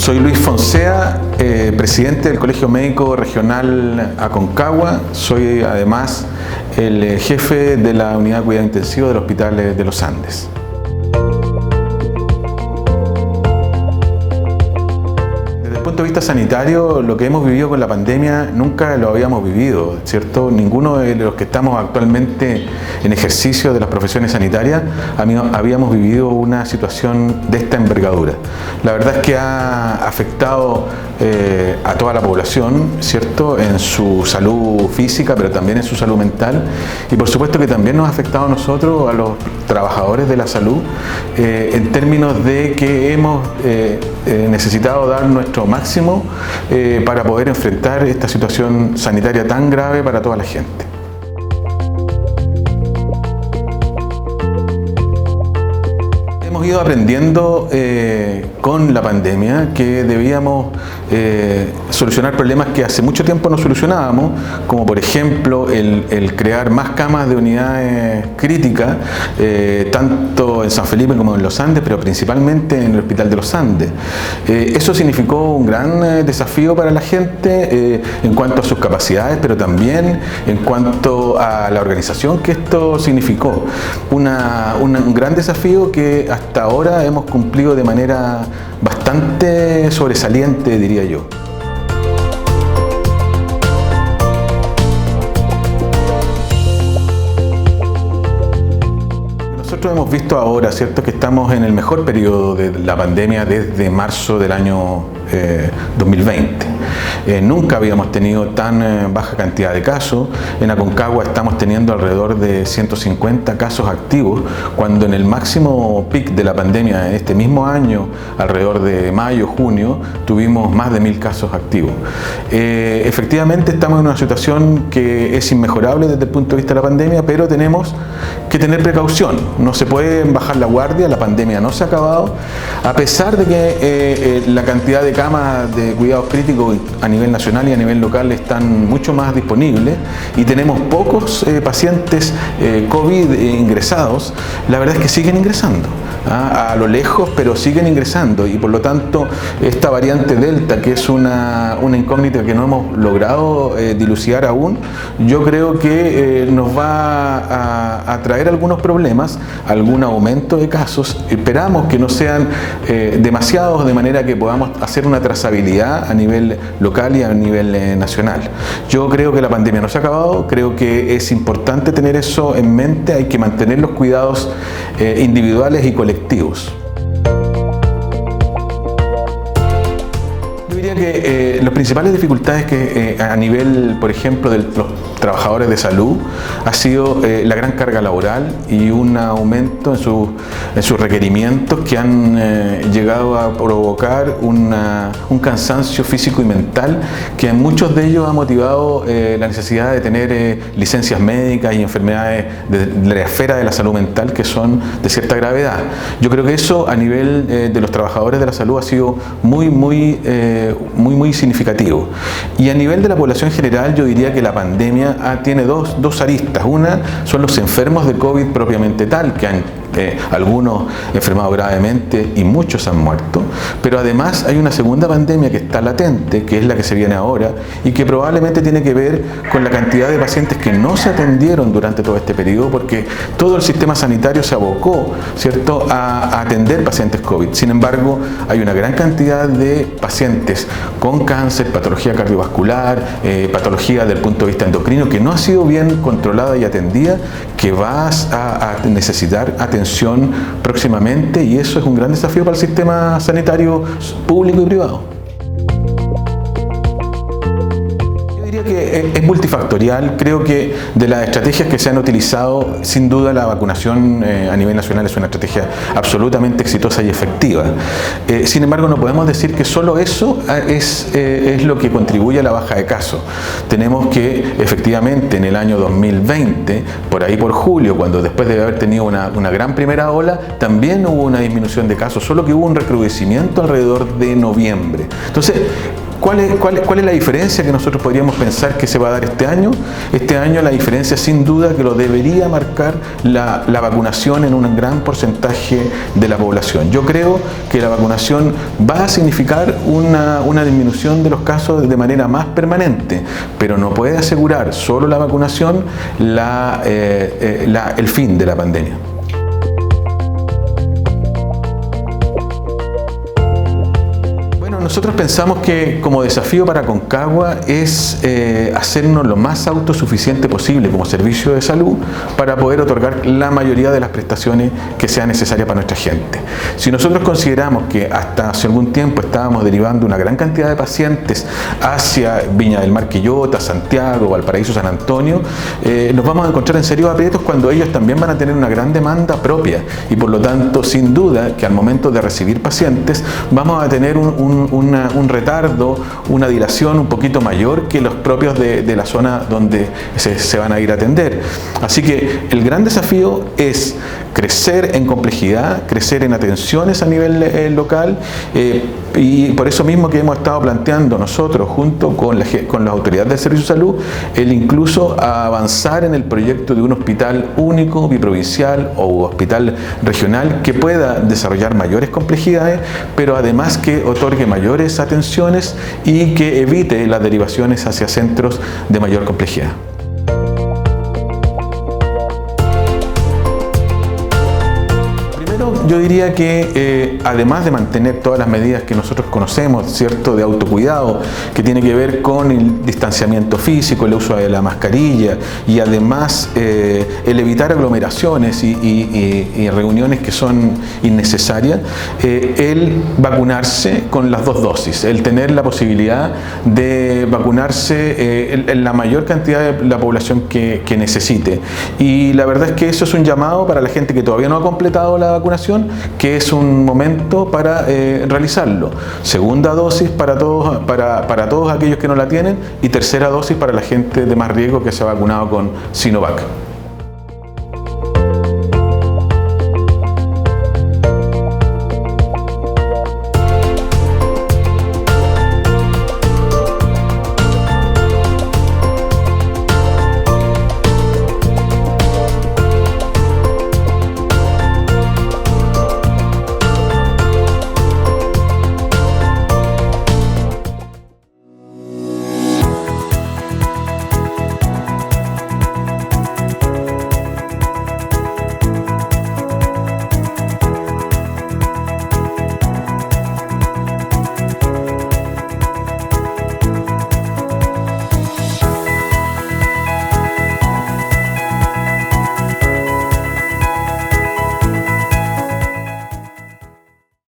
Soy Luis Fonsea, presidente del Colegio Médico Regional Aconcagua. Soy además el jefe de la unidad de cuidado intensivo del Hospital de los Andes. Desde el punto de vista sanitario, lo que hemos vivido con la pandemia nunca lo habíamos vivido, ¿cierto? Ninguno de los que estamos actualmente en ejercicio de las profesiones sanitarias habíamos vivido una situación de esta envergadura. La verdad es que ha afectado a toda la población, ¿cierto? En su salud física, pero también en su salud mental, y por supuesto que también nos ha afectado a nosotros, a los trabajadores de la salud, en términos de que hemos necesitado dar nuestro máximo para poder enfrentar esta situación sanitaria tan grave para toda la gente. Hemos ido aprendiendo con la pandemia que debíamos solucionar problemas que hace mucho tiempo no solucionábamos, como por ejemplo el crear más camas de unidades críticas, tanto en San Felipe como en los Andes, pero principalmente en el Hospital de los Andes. Eso significó un gran desafío para la gente en cuanto a sus capacidades, pero también en cuanto a la organización que esto significó. Un gran desafío que hasta ahora hemos cumplido de manera bastante sobresaliente, diría yo. Nosotros hemos visto ahora, ¿cierto?, que estamos en el mejor periodo de la pandemia desde marzo del año 2020. Nunca habíamos tenido tan baja cantidad de casos. En Aconcagua estamos teniendo alrededor de 150 casos activos, cuando en el máximo pic de la pandemia en este mismo año, alrededor de mayo, junio, tuvimos más de 1000 casos activos. Efectivamente estamos en una situación que es inmejorable desde el punto de vista de la pandemia, pero tenemos que tener precaución. No se puede bajar la guardia, la pandemia no se ha acabado, a pesar de que la cantidad de camas de cuidados críticos a nivel nacional y a nivel local están mucho más disponibles y tenemos pocos pacientes COVID ingresados. La verdad es que siguen ingresando a lo lejos, pero siguen ingresando, y por lo tanto esta variante Delta, que es una incógnita que no hemos logrado dilucidar aún, yo creo que nos va a traer algunos problemas, algún aumento de casos. Esperamos que no sean demasiados, de manera que podamos hacer una trazabilidad a nivel local y a nivel nacional. Yo creo que la pandemia no se ha acabado, creo que es importante tener eso en mente, hay que mantener los cuidados individuales y colectivos. Yo diría que las principales dificultades que a nivel, por ejemplo, de los trabajadores de salud ha sido la gran carga laboral y un aumento en sus requerimientos que han llegado a provocar un cansancio físico y mental que en muchos de ellos ha motivado la necesidad de tener licencias médicas y enfermedades de la esfera de la salud mental que son de cierta gravedad. Yo creo que eso a nivel de los trabajadores de la salud ha sido muy significativo. Y a nivel de la población general, yo diría que la pandemia tiene dos aristas. Una son los enfermos de COVID propiamente tal, que han algunos enfermado gravemente y muchos han muerto, pero además hay una segunda pandemia que está latente, que es la que se viene ahora y que probablemente tiene que ver con la cantidad de pacientes que no se atendieron durante todo este periodo, porque todo el sistema sanitario se abocó, ¿cierto?, a atender pacientes COVID. Sin embargo, hay una gran cantidad de pacientes con cáncer, patología cardiovascular, patología del punto de vista endocrino, que no ha sido bien controlada y atendida, que vas a necesitar atención próximamente, y eso es un gran desafío para el sistema sanitario público y privado. Que es multifactorial. Creo que de las estrategias que se han utilizado, sin duda la vacunación a nivel nacional es una estrategia absolutamente exitosa y efectiva. Sin embargo, no podemos decir que solo eso es lo que contribuye a la baja de casos. Tenemos que, efectivamente, en el año 2020, por ahí por julio, cuando después de haber tenido una gran primera ola, también hubo una disminución de casos, solo que hubo un recrudecimiento alrededor de noviembre. Entonces, ¿Cuál es la diferencia que nosotros podríamos pensar que se va a dar este año? Este año la diferencia sin duda que lo debería marcar la vacunación en un gran porcentaje de la población. Yo creo que la vacunación va a significar una disminución de los casos de manera más permanente, pero no puede asegurar solo la vacunación el fin de la pandemia. Nosotros pensamos que como desafío para Concagua es hacernos lo más autosuficiente posible como servicio de salud para poder otorgar la mayoría de las prestaciones que sean necesarias para nuestra gente. Si nosotros consideramos que hasta hace algún tiempo estábamos derivando una gran cantidad de pacientes hacia Viña del Mar, Quillota, Santiago, Valparaíso, San Antonio, nos vamos a encontrar en serios aprietos cuando ellos también van a tener una gran demanda propia y por lo tanto sin duda que al momento de recibir pacientes vamos a tener un retardo, una dilación un poquito mayor que los propios de la zona donde se van a ir a atender. Así que el gran desafío es crecer en complejidad, crecer en atenciones a nivel local y por eso mismo que hemos estado planteando nosotros junto con las autoridades del Servicio de Salud el incluso avanzar en el proyecto de un hospital único, biprovincial o hospital regional que pueda desarrollar mayores complejidades, pero además que otorgue mayores atenciones y que evite las derivaciones hacia centros de mayor complejidad. Yo diría que además de mantener todas las medidas que nosotros conocemos, ¿cierto?, de autocuidado, que tiene que ver con el distanciamiento físico, el uso de la mascarilla y además el evitar aglomeraciones y reuniones que son innecesarias, el vacunarse con las 2 dosis, el tener la posibilidad de vacunarse en la mayor cantidad de la población que necesite. Y la verdad es que eso es un llamado para la gente que todavía no ha completado la vacunación, que es un momento para realizarlo. Segunda dosis para todos aquellos que no la tienen y tercera dosis para la gente de más riesgo que se ha vacunado con Sinovac.